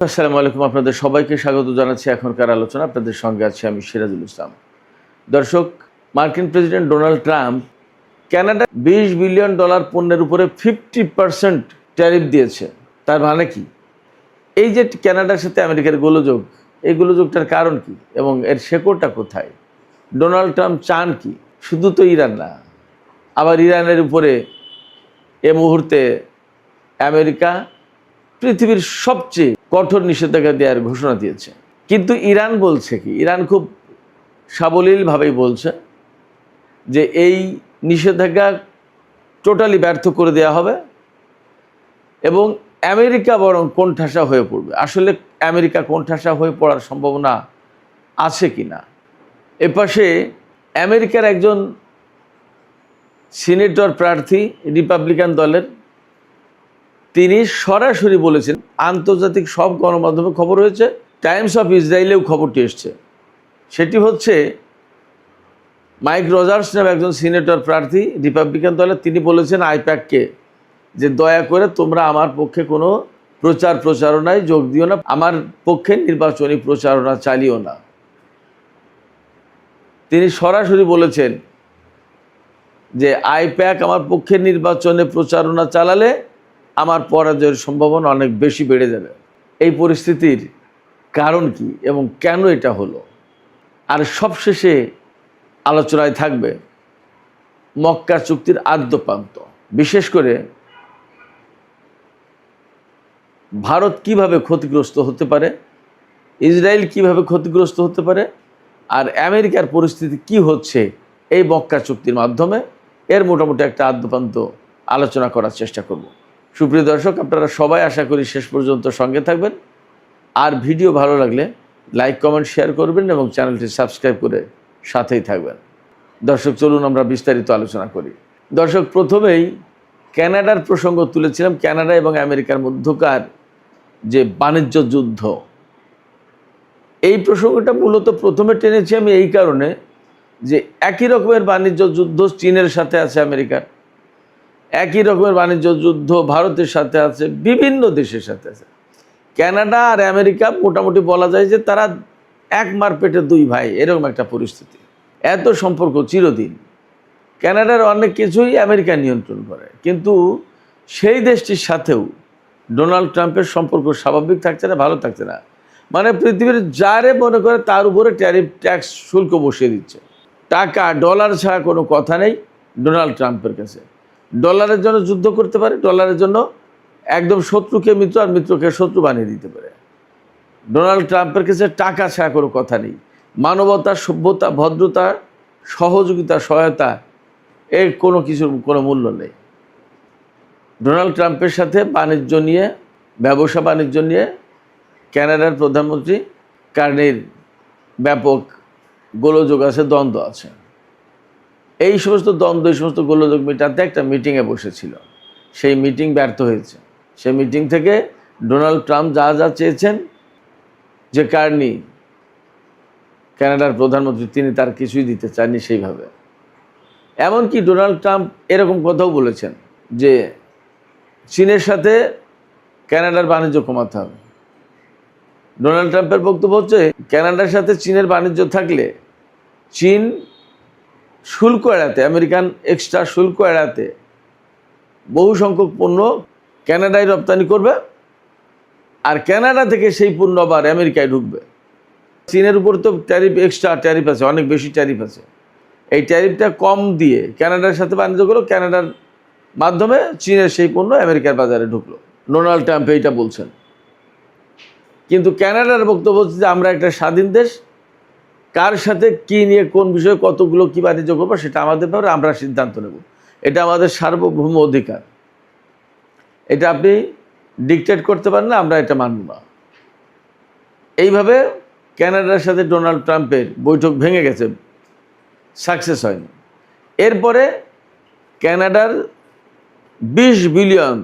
আসসালামু আলাইকুম, আপনাদের সবাইকে স্বাগত জানাচ্ছি এখনকার আলোচনা। আপনাদের সঙ্গে আছি আমি সিরাজুল ইসলাম। দর্শক, মার্কিন president Donald Trump Canada $20 billion পণ্যের উপরে 50% ট্যারিফ দিয়েছে। তার মানে কি? এই যে কানাডার সাথে আমেরিকার গোলযোগ, এই গোলযোগটার কারণ কি এবং এর শেকড়টা কোথায়? ডোনাল্ড ট্রাম্প চান কি? শুধু তো ইরান না, আবার ইরানের উপরে এ মুহূর্তে আমেরিকা পৃথিবীর সবচেয়ে কঠোর নিষেধাজ্ঞা দেওয়ার ঘোষণা দিয়েছে। কিন্তু ইরান বলছে কি? ইরান খুব সাবলীলভাবেই বলছে যে এই নিষেধাজ্ঞা টোটালি ব্যর্থ করে দেওয়া হবে এবং আমেরিকা বরং কোণঠাসা হয়ে পড়বে। আসলে আমেরিকা কোণঠাসা হয়ে পড়ার সম্ভাবনা আছে কি না? এপাশে আমেরিকার একজন সিনেটর প্রার্থী রিপাবলিকান দলের, তিনি সরাসরি বলেছেন, আন্তর্জাতিক সব গণমাধ্যমে খবর হয়েছে, টাইমস অফ ইসরায়েলেও খবরটি এসছে। সেটি হচ্ছে মাইক রজার্স নামে একজন সিনেটর প্রার্থী রিপাবলিকান দলের, তিনি বলেছেন আইপ্যাককে যে দয়া করে তোমরা আমার পক্ষে কোনো প্রচারণায় যোগ দিও না, আমার পক্ষে নির্বাচনী প্রচারণা চালিও না। তিনি সরাসরি বলেছেন যে আইপ্যাক আমার পক্ষে নির্বাচনে প্রচারণা চালালে আমার পরাজয়ের সম্ভাবনা অনেক বেশি বেড়ে যাবে। এই পরিস্থিতির কারণ কি এবং কেন এটা হলো? আর সবশেষে আলোচনায় থাকবে মক্কা চুক্তির আদ্যপ্রান্ত, বিশেষ করে ভারত কিভাবে ক্ষতিগ্রস্ত হতে পারে, ইসরায়েল কিভাবে ক্ষতিগ্রস্ত হতে পারে, আর আমেরিকার পরিস্থিতি কি হচ্ছে এই মক্কা চুক্তির মাধ্যমে, এর মোটামুটি একটা আদ্যপ্রান্ত আলোচনা করার চেষ্টা করব। সুপ্রিয় দর্শক, আপনারা সবাই আশা করি শেষ পর্যন্ত সঙ্গে থাকবেন। আর ভিডিও ভালো লাগলে লাইক, কমেন্ট, শেয়ার করবেন এবং চ্যানেলটি সাবস্ক্রাইব করে সাথেই থাকবেন। দর্শক, চলুন আমরা বিস্তারিত আলোচনা করি। দর্শক, প্রথমেই কানাডার প্রসঙ্গ তুলেছিলাম। কানাডা এবং আমেরিকার মধ্যকার যে বাণিজ্য যুদ্ধ, এই প্রসঙ্গটা মূলত প্রথমে টেনেছি আমি এই কারণে যে একই রকমের বাণিজ্য যুদ্ধ চীনের সাথে আছে আমেরিকার, একই রকমের বাণিজ্য যুদ্ধ ভারতের সাথে আছে, বিভিন্ন দেশের সাথে আছে। কানাডা আর আমেরিকা মোটামুটি বলা যায় যে তারা এক মার পেটে দুই ভাই, এরকম একটা পরিস্থিতি। এত সম্পর্ক চিরদিন। কানাডার অনেক কিছুই আমেরিকা নিয়ন্ত্রণ করে, কিন্তু সেই দেশটির সাথেও ডোনাল্ড ট্রাম্পের সম্পর্ক স্বাভাবিক থাকছে না, ভালো থাকছে না। মানে পৃথিবীর যারে মনে করে তার উপরে ট্যারিফ ট্যাক্স শুল্ক বসিয়ে দিচ্ছে। টাকা, ডলার ছাড়া কোনো কথা নেই ডোনাল্ড ট্রাম্পের কাছে। ডলারের জন্য যুদ্ধ করতে পারে, ডলারের জন্য একদম শত্রুকে মিত্র আর মিত্রকে শত্রু বানিয়ে দিতে পারে। ডোনাল্ড ট্রাম্পের কাছে টাকা ছাড়া কোনো কথা নেই। মানবতা, সভ্যতা, ভদ্রতা, সহযোগিতা, সহায়তা, এর কোনো কিছুর কোনো মূল্য নেই। ডোনাল্ড ট্রাম্পের সাথে বাণিজ্য নিয়ে, ব্যবসা বাণিজ্য নিয়ে কানাডার প্রধানমন্ত্রী কার্নির ব্যাপক গোলযোগ আছে, দ্বন্দ্ব আছে। এই সমস্ত দ্বন্দ্ব, এই সমস্ত গোলযোগ মেটাতে একটা মিটিংয়ে বসেছিল। সেই মিটিং ব্যর্থ হয়েছে। সেই মিটিং থেকে ডোনাল্ড ট্রাম্প যা যা চেয়েছেন, যে কার্নি কানাডার প্রধানমন্ত্রী, তিনি তার কিছুই দিতে চাননি সেইভাবে। এমনকি ডোনাল্ড ট্রাম্প এরকম কথাও বলেছেন যে চীনের সাথে কানাডার বাণিজ্য কমাতে হবে। ডোনাল্ড ট্রাম্পের বক্তব্য হচ্ছে কানাডার সাথে চীনের বাণিজ্য থাকলে চীন শুল্ক এড়াতে, আমেরিকান এক্সট্রা শুল্ক এড়াতে বহু সংখ্যক পণ্য কানাডায় রপ্তানি করবে, আর কানাডা থেকে সেই পণ্য আবার আমেরিকায় ঢুকবে। চীনের উপর তো ট্যারিফ, এক্সট্রা ট্যারিফ আছে, অনেক বেশি ট্যারিফ আছে। এই ট্যারিফটা কম দিয়ে কানাডার সাথে বাণিজ্য করলো, কানাডার মাধ্যমে চীনের সেই পণ্য আমেরিকার বাজারে ঢুকলো। ডোনাল্ড ট্রাম্প এইটা বলছেন। কিন্তু কানাডার বক্তব্য হচ্ছে যে আমরা একটা স্বাধীন দেশ, কার সাথে কী নিয়ে, কোন বিষয়ে কতগুলো কী বাণিজ্য করবো সেটা আমাদের ব্যাপারে, আমরা সিদ্ধান্ত নেব। এটা আমাদের সার্বভৌম অধিকার, এটা আপনি ডিকটেট করতে পারেন না, আমরা এটা মানব না। এইভাবে কানাডার সাথে ডোনাল্ড ট্রাম্পের বৈঠক ভেঙে গেছে, সাকসেস হয়নি। এরপরে কানাডার $20 বিলিয়ন,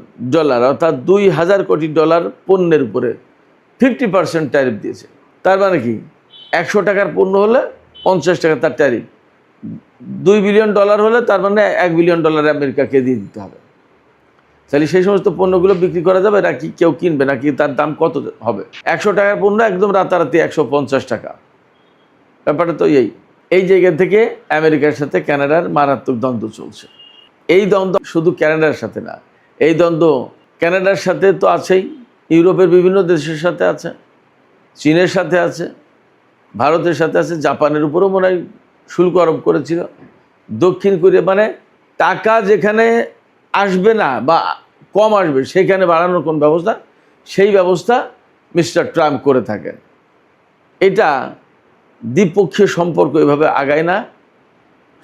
অর্থাৎ $2000 কোটি পণ্যের উপরে 50% ট্যারিফ দিয়েছে। তার মানে কি? 100 টাকার পণ্য হলে 50 টাকা তার ট্যারিফ। $2 বিলিয়ন হলে তার মানে $1 বিলিয়ন আমেরিকাকে দিয়ে দিতে হবে। তাহলে সেই সমস্ত পণ্যগুলো বিক্রি করা যাবে নাকি কেউ কিনবে, নাকি তার দাম কত হবে? 100 টাকার পণ্য একদম রাতারাতি 150 টাকা। ব্যাপারটা তো এই জায়গা থেকে আমেরিকার সাথে কানাডার মারাত্মক দ্বন্দ্ব চলছে। এই দ্বন্দ্ব শুধু কানাডার সাথে না, এই দ্বন্দ্ব কানাডার সাথে তো আছেই, ইউরোপের বিভিন্ন দেশের সাথে আছে, চীনের সাথে আছে, ভারতের সাথে আছে, জাপানের উপরেও মনে হয় শুল্ক আরোপ করেছিল, দক্ষিণ কোরিয়া, মানে টাকা যেখানে আসবে না বা কম আসবে সেখানে বাড়ানোর কোন ব্যবস্থা, সেই ব্যবস্থা মিস্টার ট্রাম্প করে থাকেন। এটা দ্বিপক্ষীয় সম্পর্ক এভাবে আগায় না,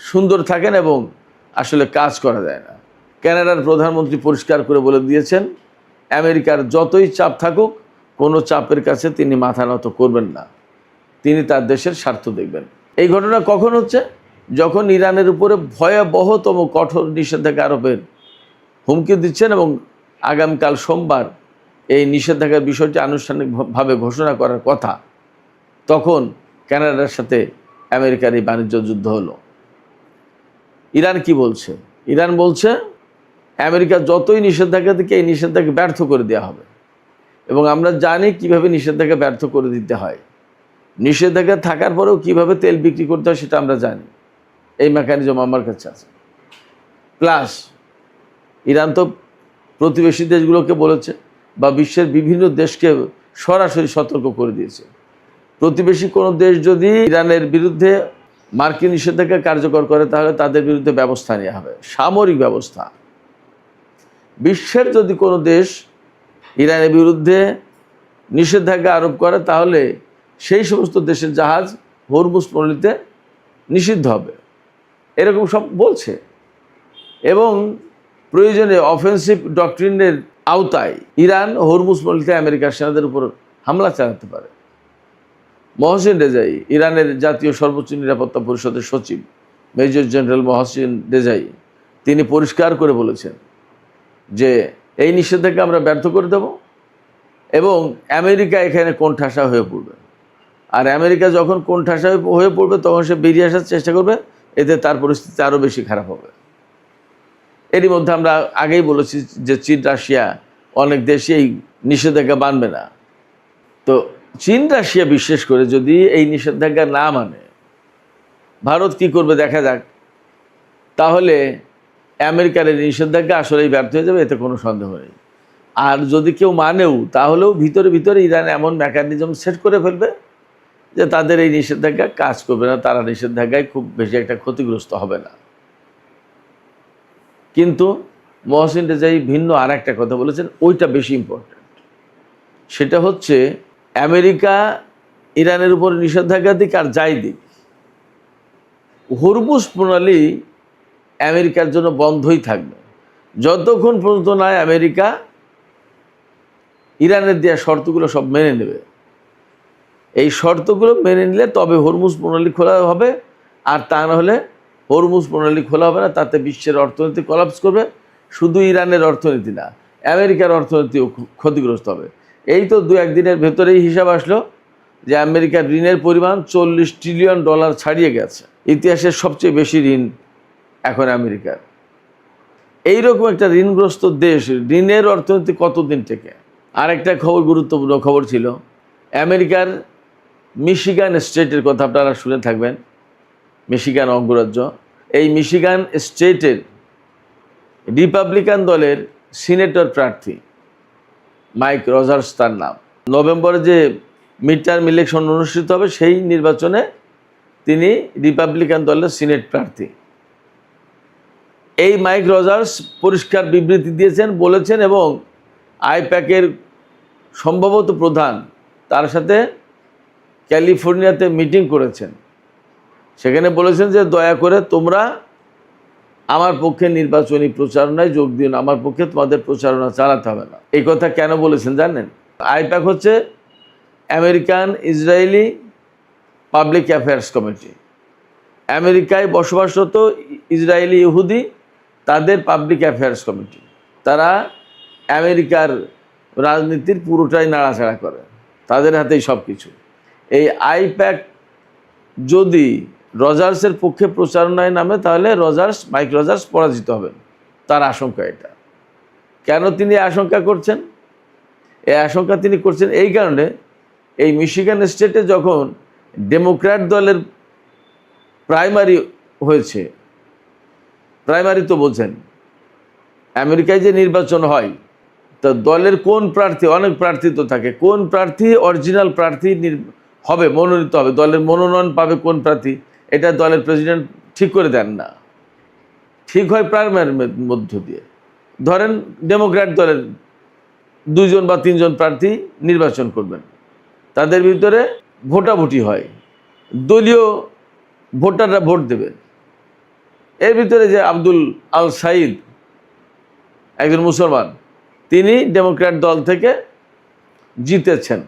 সুন্দর থাকেন এবং আসলে কাজ করা যায় না। কানাডার প্রধানমন্ত্রী পরিষ্কার করে বলে দিয়েছেন, আমেরিকার যতই চাপ থাকুক কোনো চাপের কাছে তিনি মাথা নত করবেন না, তিনি তার দেশের স্বার্থ দেখবেন। এই ঘটনা কখন হচ্ছে? যখন ইরানের উপরে ভয়াবহতম কঠোর নিষেধাজ্ঞা আরোপের হুমকি দিচ্ছেন এবং আগামীকাল সোমবার এই নিষেধাজ্ঞার বিষয়টি আনুষ্ঠানিকভাবে ঘোষণা করার কথা, তখন কানাডার সাথে আমেরিকার এই বাণিজ্য যুদ্ধ হলো। ইরান কি বলছে? ইরান বলছে আমেরিকা যতই নিষেধাজ্ঞা দিকে এই নিষেধাজ্ঞা ব্যর্থ করে দেওয়া হবে, এবং আমরা জানি কিভাবে নিষেধাজ্ঞা ব্যর্থ করে দিতে হয়। নিষেধাজ্ঞা থাকার পরেও কিভাবে তেল বিক্রি করতে হয় সেটা আমরা জানি, এই মেকানিজম আমার কাছে আছে। প্লাস ইরান তো প্রতিবেশী দেশগুলোকে বলেছে বা বিশ্বের বিভিন্ন দেশকে সরাসরি সতর্ক করে দিয়েছে, প্রতিবেশী কোনো দেশ যদি ইরানের বিরুদ্ধে মার্কিন নিষেধাজ্ঞা কার্যকর করে তাহলে তাদের বিরুদ্ধে ব্যবস্থা নেওয়া হবে, সামরিক ব্যবস্থা। বিশ্বের যদি কোনো দেশ ইরানের বিরুদ্ধে নিষেধাজ্ঞা আরোপ করে তাহলে সেই সমস্ত দেশের জাহাজ হরমুজ প্রণালীতে নিষিদ্ধ হবে, এরকম সব বলছে। এবং প্রয়োজনে অফেন্সিভ ডক্ট্রিনের আওতায় ইরান হরমুজ প্রণালীতে আমেরিকার সেনাদের উপর হামলা চালাতে পারে। মহসিন রেজাই, ইরানের জাতীয় সর্বোচ্চ নিরাপত্তা পরিষদের সচিব মেজর জেনারেল মহসিন রেজাই, তিনি পরিষ্কার করে বলেছেন যে এই নিষেধাজ্ঞা আমরা ব্যর্থ করে দেব এবং আমেরিকা এখানে কোণঠাসা হয়ে পড়বে। আর আমেরিকা যখন কোণঠাসা হয়ে পড়বে তখন সে বেরিয়ে আসার চেষ্টা করবে, এতে তার পরিস্থিতি আরও বেশি খারাপ হবে। এরই মধ্যে আমরা আগেই বলেছি যে চীন রাশিয়া অনেক দেশই এই নিষেধাজ্ঞা মানবে না। তো চীন রাশিয়া বিশেষ করে যদি এই নিষেধাজ্ঞা না মানে ভারত কি করবে দেখা যাক। তাহলে আমেরিকার এই নিষেধাজ্ঞা আসলেই ব্যর্থ হয়ে যাবে, এতে কোনো সন্দেহ নেই। আর যদি কেউ মানেও তাহলেও ভিতরে ভিতরে ইরান এমন মেকানিজম সেট করে ফেলবে যে তাদের এই নিষেধাজ্ঞা কাজ করবে না, তারা নিষেধাজ্ঞায় খুব বেশি একটা ক্ষতিগ্রস্ত হবে না। কিন্তু মহসিন রেজাই ভিন্ন আর একটা কথা বলেছেন, ওইটা বেশি ইম্পর্ট্যান্ট। সেটা হচ্ছে আমেরিকা ইরানের উপর নিষেধাজ্ঞা দিক আর যাই দিক, হরমুজ প্রণালী আমেরিকার জন্য বন্ধই থাকবে যতক্ষণ পর্যন্ত না আমেরিকা ইরানের দেওয়া শর্তগুলো সব মেনে নেবে। এই শর্তগুলো মেনে নিলে তবে হরমুজ প্রণালী খোলা হবে, আর তা না হলে হরমুজ প্রণালী খোলা হবে না। তাতে বিশ্বের অর্থনীতি কলাপস করবে, শুধু ইরানের অর্থনীতি না, আমেরিকার অর্থনীতিও ক্ষতিগ্রস্ত হবে। এই তো দু একদিনের ভেতরেই হিসাব আসলো যে আমেরিকার ঋণের পরিমাণ $40 ট্রিলিয়ন ছাড়িয়ে গেছে। ইতিহাসের সবচেয়ে বেশি ঋণ এখন আমেরিকার। এইরকম একটা ঋণগ্রস্ত দেশ, ঋণের অর্থনীতি কতদিন থেকে? আরেকটা খবর, গুরুত্বপূর্ণ খবর ছিল, আমেরিকার মিশিগান স্টেটের কথা আপনারা শুনে থাকবেন, মিশিগান অঙ্গরাজ্য। এই মিশিগান স্টেটের রিপাবলিকান দলের সিনেটর প্রার্থী মাইক রজার্স তার নাম, নভেম্বরে যে মিড টার্ম ইলেকশন অনুষ্ঠিত হবে সেই নির্বাচনে তিনি রিপাবলিকান দলের সিনেট প্রার্থী। এই মাইক রজার্স পরিষ্কার বিবৃতি দিয়েছেন, বলেছেন, এবং আইপ্যাকের সম্ভবত প্রধান তার সাথে ক্যালিফোর্নিয়াতে মিটিং করেছেন। সেখানে বলেছেন যে দয়া করে তোমরা আমার পক্ষে নির্বাচনী প্রচারণায় যোগ দিও না, আমার পক্ষে তোমাদের প্রচারণা চালাতে হবে না। এই কথা কেন বলেছেন জানেন? আইপ্যাক হচ্ছে American Israeli public affairs committee. আমেরিকায় বসবাসরত ইসরায়েলি ইহুদি, তাদের পাবলিক অ্যাফেয়ার্স কমিটি। তারা আমেরিকার রাজনীতির পুরোটাই নাড়াচাড়া করে, তাদের হাতেই সব কিছু। এই আইপ্যাক যদি রজার্সের পক্ষে প্রচারণায় নামে তাহলে মাইক রজার্স পরাজিত হবেন, তার আশঙ্কা এটা। কেন তিনি আশঙ্কা করছেন? এই আশঙ্কা তিনি করছেন এই কারণে, এই মিশিগান স্টেটে যখন ডেমোক্র্যাট দলের প্রাইমারি হয়েছে, প্রাইমারি তো বোঝেন, আমেরিকায় যে নির্বাচন হয়, তো দলের কোন প্রার্থী, অনেক প্রার্থী তো থাকে, কোন প্রার্থী অরিজিনাল প্রার্থী হবে, মনোনীত হবে, দলের মনোনয়ন পাবে কোন প্রার্থী, এটা দলের প্রেসিডেন্ট ঠিক করে দেন না, ঠিক হয় প্রাইমারির মধ্য দিয়ে। ধরেন ডেমোক্র্যাট দলের 2জন বা 3জন প্রার্থী নির্বাচন করবেন, তাদের ভিতরে ভোটাভুটি হয়, দলীয় ভোটাররা ভোট দেবে। এর ভিতরে যে আব্দুল আল সাইদ, একজন মুসলমান, তিনি ডেমোক্র্যাট দল থেকে জিতেছেন।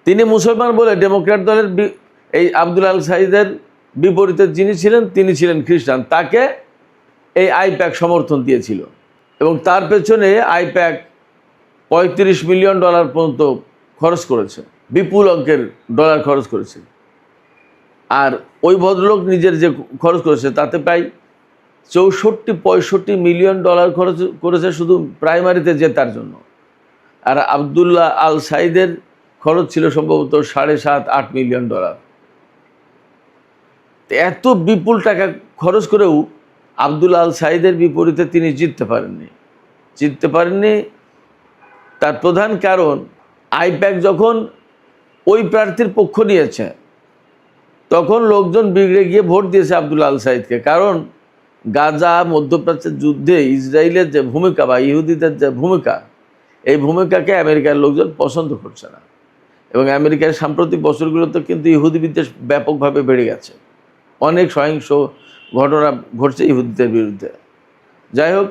তিনি মুসলমান বলে ডেমোক্র্যাট দলের এই আব্দুল আল সাইদের বিপরীতে যিনি ছিলেন, তিনি ছিলেন খ্রিস্টান, তাকে এই আইপ্যাক সমর্থন দিয়েছিল এবং তার পেছনে আইপ্যাক $35 মিলিয়ন পর্যন্ত খরচ করেছে, বিপুল অঙ্কের ডলার খরচ করেছে। আর ওই ভদ্রলোক নিজের যে খরচ করেছে তাতে প্রায় 64-65 মিলিয়ন খরচ করেছে শুধু প্রাইমারিতে জেতার জন্য। আর আবদুল্লাহ আল সাইদের খরচ ছিল সম্ভবত $7.5-8 মিলিয়ন। এত বিপুল টাকা খরচ করেও আবদুল্লাহ আল সাইদের বিপরীতে তিনি জিততে পারেননি। তার প্রধান কারণ, আইপ্যাক যখন ওই প্রার্থীর পক্ষ নিয়েছে তখন লোকজন বিগড়ে গিয়ে ভোট দিয়েছে আবদুল্লাহ আল সাইদকে। কারণ গাজা মধ্যপ্রাচ্যের যুদ্ধে ইসরায়েলের যে ভূমিকা বা ইহুদিদের যে ভূমিকা, এই ভূমিকাকে আমেরিকার লোকজন পছন্দ করছে না। এবং আমেরিকার সাম্প্রতিক বছরগুলোতে কিন্তু ইহুদি বিদ্বেষ ব্যাপকভাবে বেড়ে গেছে, অনেক সহিংস ঘটনা ঘটছে ইহুদিদের বিরুদ্ধে। যাই হোক,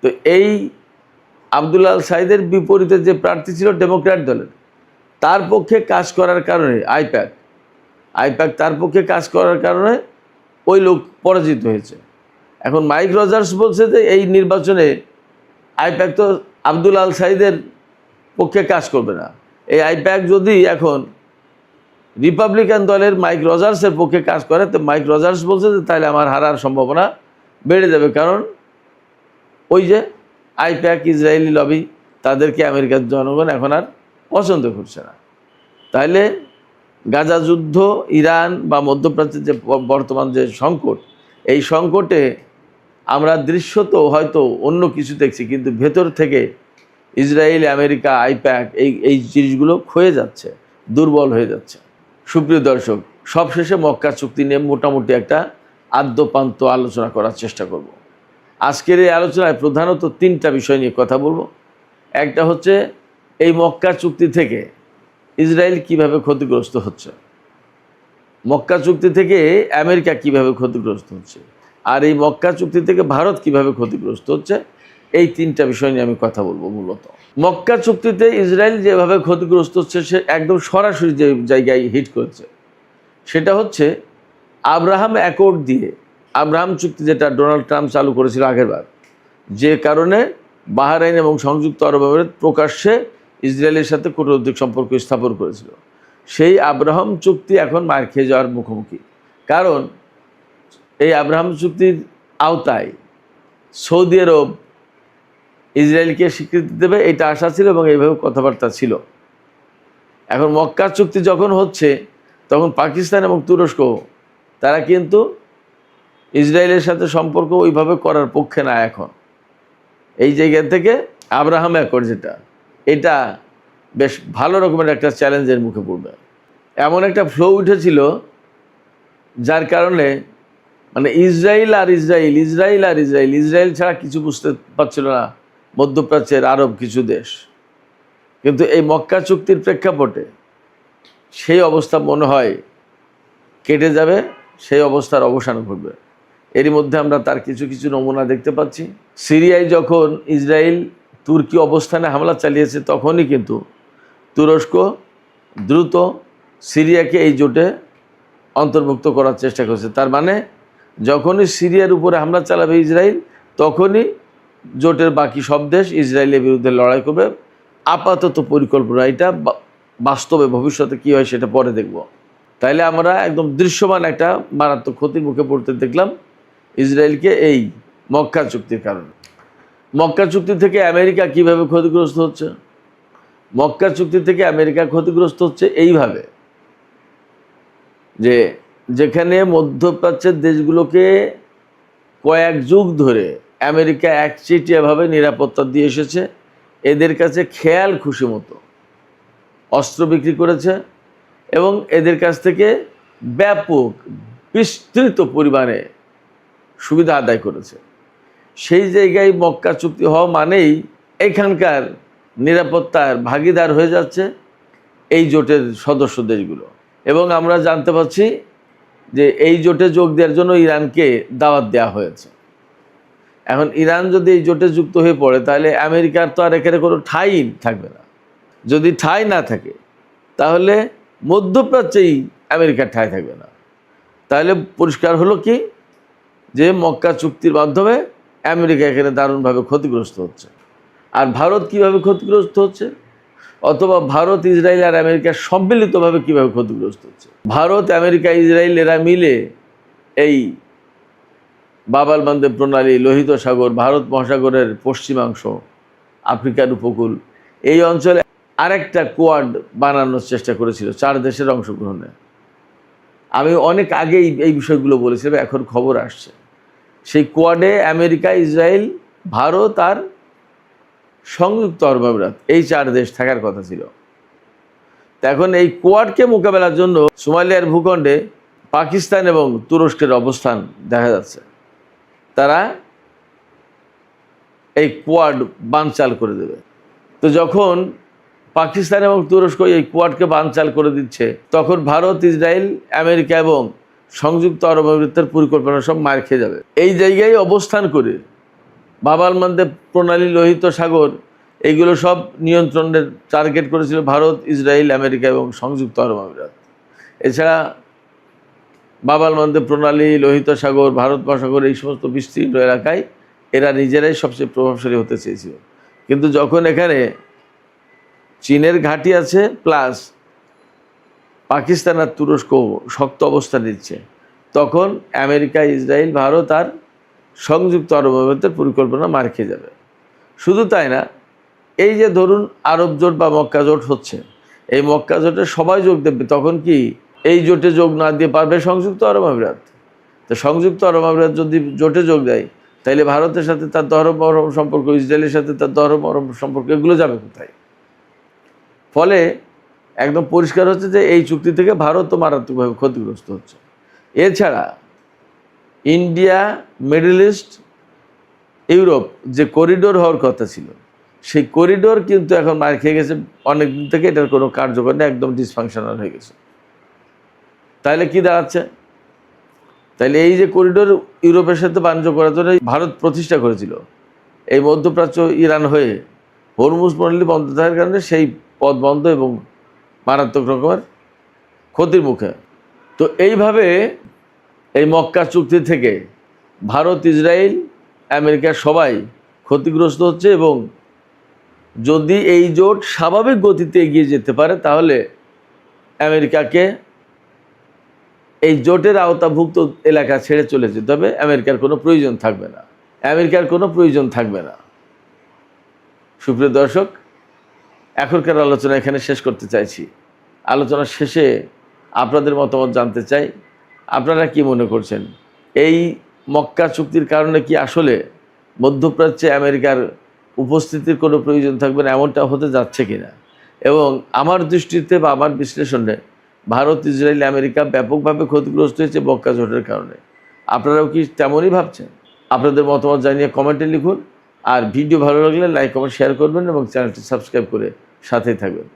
তো এই আবদুল্লাহ আল সাইদের বিপরীতে যে প্রার্থী ছিল ডেমোক্র্যাট দলের, তার পক্ষে কাজ করার কারণে আইপ্যাক তার পক্ষে কাজ করার কারণে ওই লোক পরাজিত হয়েছে। এখন মাইক রজার্স বলছে যে এই নির্বাচনে আইপ্যাক তো আবদুল্লাহ আল সাইদের পক্ষে কাজ করবে না। এই আইপ্যাক যদি এখন রিপাবলিকান দলের মাইক রজার্সের পক্ষে কাজ করে, তো মাইক রজার্স বলছে যে তাহলে আমার হারার সম্ভাবনা বেড়ে যাবে। কারণ ওই যে আইপ্যাক, ইসরায়েলি লবি, তাদেরকে আমেরিকার জনগণ এখন আর পছন্দ করছে না। তাহলে গাজা যুদ্ধ, ইরান বা মধ্যপ্রাচ্যের যে বর্তমান যে সংকট, এই সংকটে আমরা দৃশ্যত হয়তো অন্য কিছু দেখছি, কিন্তু ভেতর থেকে ইসরায়েল, আমেরিকা, আইপ্যাক এই জিনিসগুলো ক্ষয়ে যাচ্ছে, দুর্বল হয়ে যাচ্ছে। সুপ্রিয় দর্শক, সবশেষে মক্কা চুক্তি নিয়ে মোটামুটি একটা আদ্যপান্ত আলোচনা করার চেষ্টা করব। আজকের এই আলোচনায় প্রধানত 3টা বিষয় নিয়ে কথা বলবো। একটা হচ্ছে এই মক্কা চুক্তি থেকে ইসরায়েল কিভাবে ক্ষতিগ্রস্ত হচ্ছে, মক্কা চুক্তি থেকে আমেরিকা কিভাবে ক্ষতিগ্রস্ত হচ্ছে, আর এই মক্কা চুক্তি থেকে ভারত কিভাবে ক্ষতিগ্রস্ত হচ্ছে, এই 3টা বিষয় নিয়ে আমি কথা বলবো। মূলত মক্কা চুক্তিতে ইসরায়েল যেভাবে ক্ষতিগ্রস্ত হচ্ছে, সে একদম সরাসরি যে জায়গায় হিট করেছে সেটা হচ্ছে আব্রাহাম অ্যাকর্ড দিয়ে, আব্রাহাম চুক্তি যেটা ডোনাল্ড ট্রাম্প চালু করেছিল আগেরবার, যে কারণে বাহরাইন এবং সংযুক্ত আরব আমিরাত প্রকাশ্যে ইসরায়েলের সাথে কূটনৈতিক সম্পর্ক স্থাপন করেছিল। সেই আব্রাহাম চুক্তি এখন মার খেয়ে যাওয়ার মুখোমুখি। কারণ এই আব্রাহাম চুক্তির আওতায় সৌদি আরব ইসরায়েলকে স্বীকৃতি দেবে, এটা আশা ছিল এবং এইভাবে কথাবার্তা ছিল। এখন মক্কা চুক্তি যখন হচ্ছে, তখন পাকিস্তান এবং তুরস্ক তারা কিন্তু ইসরায়েলের সাথে সম্পর্ক ওইভাবে করার পক্ষে না। এখন এই জায়গা থেকে আব্রাহাম অ্যাকর্ড যেটা, এটা বেশ ভালো রকমের একটা চ্যালেঞ্জের মুখে পড়বে। এমন একটা ফ্লো উঠেছিল যার কারণে মানে ইসরায়েল ছাড়া কিছু বুঝতে পারছিল না মধ্যপ্রাচ্যের আরব কিছু দেশ। কিন্তু এই মক্কা চুক্তির প্রেক্ষাপটে সেই অবস্থা মনে হয় কেটে যাবে, সেই অবস্থার অবসান ঘটবে। এরই মধ্যে আমরা তার কিছু কিছু নমুনা দেখতে পাচ্ছি। সিরিয়ায় যখন ইসরায়েল তুর্কি অবস্থানে হামলা চালিয়েছে, তখনই কিন্তু তুরস্ক দ্রুত সিরিয়াকে এই জোটে অন্তর্ভুক্ত করার চেষ্টা করছে। তার মানে যখনই সিরিয়ার উপরে হামলা চালাবে ইসরায়েল, তখনই জোটের বাকি সব দেশ ইসরায়েলের বিরুদ্ধে লড়াই করবে। আপাতত পরিকল্পনা, এটা বাস্তবে ভবিষ্যতে কী হয় সেটা পরে দেখব। তাইলে আমরা একদম দৃশ্যমান একটা মারাত্মক ক্ষতির মুখে পড়তে দেখলাম ইসরায়েলকে এই মক্কা চুক্তির কারণে। মক্কা চুক্তি থেকে আমেরিকা কিভাবে ক্ষতিগ্রস্ত হচ্ছে? মক্কা চুক্তি থেকে আমেরিকা ক্ষতিগ্রস্ত হচ্ছে এইভাবে যে যেখানে মধ্যপ্রাচ্যের দেশগুলোকে কয়েক যুগ ধরে আমেরিকা একচেটিয়াভাবে নিরাপত্তা দিয়ে এসেছে, এদের কাছে খেয়াল খুশি মতো অস্ত্র বিক্রি করেছে এবং এদের কাছ থেকে ব্যাপক বিস্তৃত পরিমাণে সুবিধা আদায় করেছে। সেই জায়গায় মক্কা চুক্তি হওয়া মানেই এখানকার নিরাপত্তার ভাগিদার হয়ে যাচ্ছে এই জোটের সদস্য দেশগুলো। এবং আমরা জানতে পারছি যে এই জোটে যোগ দেওয়ার জন্য ইরানকে দাওয়াত দেওয়া হয়েছে। এখন ইরান যদি এই জোটে যুক্ত হয়ে পড়ে তাহলে আমেরিকার তো আর এখানে কোনো ঠাঁই থাকবে না। যদি ঠাঁই না থাকে তাহলে মধ্যপ্রাচ্যেই আমেরিকার ঠাঁই থাকবে না। তাহলে পরিষ্কার হলো কি যে মক্কা চুক্তির মাধ্যমে আমেরিকা এখানে দারুণভাবে ক্ষতিগ্রস্ত হচ্ছে। আর ভারত কিভাবে ক্ষতিগ্রস্ত হচ্ছে, অথবা ভারত ইসরায়েল আর আমেরিকা সম্মিলিতভাবে কিভাবে ক্ষতিগ্রস্ত হচ্ছে? ভারত, আমেরিকা, ইসরায়েল এরা মিলে এই বাব আল মানদেব প্রণালী, লোহিত সাগর, ভারত মহাসাগরের পশ্চিমাংশ, আফ্রিকার উপকূল, এই অঞ্চলে আরেকটা কোয়াড বানানোর চেষ্টা করেছিল 4 দেশের অংশগ্রহণে। আমি অনেক আগেই এই বিষয়গুলো বলেছিলাম, এখন খবর আসছে সেই কোয়াডে আমেরিকা, ইসরায়েল, ভারত আর সংযুক্ত আরব আমিরাত, এই 4 দেশ থাকার কথা ছিল। তো এখন এই কোয়াডকে মোকাবেলার জন্য সোমালিয়ার ভূখণ্ডে পাকিস্তান এবং তুরস্কের অবস্থান দেখা যাচ্ছে। তারা এই কোয়াড বানচাল করে দেবে। তো যখন পাকিস্তান এবং তুরস্ক এই কোয়াডকে বানচাল করে দিচ্ছে, তখন ভারত, ইসরায়েল, আমেরিকা এবং সংযুক্ত আরব আমিরাতের পরিকল্পনা সব মার খেয়ে যাবে। এই জায়গায় অবস্থান করে বাব আল মানদেব প্রণালী, লোহিত সাগর, এইগুলো সব নিয়ন্ত্রণের টার্গেট করেছিল ভারত, ইসরায়েল, আমেরিকা এবং সংযুক্ত আরব আমিরাত। এছাড়া বাব আল মানদেব প্রণালী, লোহিত সাগর, ভারত মহাসাগর, এই সমস্ত বিস্তীর্ণ এলাকায় এরা নিজেরাই সবচেয়ে প্রভাবশালী হতে চেয়েছিল। কিন্তু যখন এখানে চীনের ঘাঁটি আছে, প্লাস পাকিস্তান আর তুরস্ক শক্ত অবস্থান নিচ্ছে, তখন আমেরিকা, ইসরায়েল, ভারত আর সংযুক্ত আরব আমিরাতের পরিকল্পনা মার খেয়ে যাবে। শুধু তাই না, এই যে ধরুন আরব জোট বা মক্কা জোট হচ্ছে, এই মক্কা জোটে সবাই যোগ দেবে, তখন কি এই জোটে যোগ না দিয়ে পারবে সংযুক্ত আরব আমিরাত? তো সংযুক্ত আরব আমিরাত যদি জোটে যোগ দেয়, তাহলে ভারতের সাথে তার ধর্ম মরম সম্পর্ক, ইসরায়েলের সাথে তার ধর্ম মরম সম্পর্ক, এগুলো যাবে কোথায়? ফলে একদম পরিষ্কার হচ্ছে যে এই চুক্তি থেকে ভারতও মারাত্মকভাবে ক্ষতিগ্রস্ত হচ্ছে। এছাড়া ইন্ডিয়া, মিডল ইস্ট, ইউরোপ যে করিডোর হওয়ার কথা ছিল, সেই করিডোর কিন্তু এখন মার খেয়ে গেছে অনেক দিন থেকে। এটার কোনো কার্যকর নেই, একদম ডিসফাংশনাল হয়ে গেছে। তাহলে কি দাঁড়াচ্ছে? তাহলে এই যে করিডোর ইউরোপের সাথে বাণিজ্য করার জন্য ভারত প্রতিষ্ঠা করেছিল, এই মধ্যপ্রাচ্য ইরান হয়ে হরমুজ প্রণালী বন্ধ থাকার কারণে সেই পথ বন্ধ এবং মারাত্মক রকমের ক্ষতির মুখে। তো এইভাবে এই মক্কা চুক্তি থেকে ভারত, ইসরায়েল, আমেরিকা সবাই ক্ষতিগ্রস্ত হচ্ছে। এবং যদি এই জোট স্বাভাবিক গতিতে এগিয়ে যেতে পারে, তাহলে আমেরিকাকে এই জোটের আওতাভুক্ত এলাকা ছেড়ে চলে যেতে হবে। আমেরিকার কোনো প্রয়োজন থাকবে না, আমেরিকার কোনো প্রয়োজন থাকবে না। সুপ্রিয় দর্শক, এখনকার আলোচনা এখানে শেষ করতে চাইছি। আলোচনার শেষে আপনাদের মতামত জানতে চাই। আপনারা কি মনে করছেন, এই মক্কা চুক্তির কারণে কি আসলে মধ্যপ্রাচ্যে আমেরিকার উপস্থিতির কোনো প্রয়োজন থাকবে না, এমনটা হতে যাচ্ছে কিনা? এবং আমার দৃষ্টিতে বা আমার বিশ্লেষণে ভারত, ইসরায়েল, আমেরিকা ব্যাপকভাবে ক্ষতিগ্রস্ত হয়েছে মক্কা জোটের কারণে। আপনারাও কি তেমনই ভাবছেন? আপনাদের মতামত জানিয়ে কমেন্টে লিখুন। আর ভিডিও ভালো লাগলে লাইক, কমেন্ট, শেয়ার করবেন এবং চ্যানেলটি সাবস্ক্রাইব করে সাথেই থাকবেন।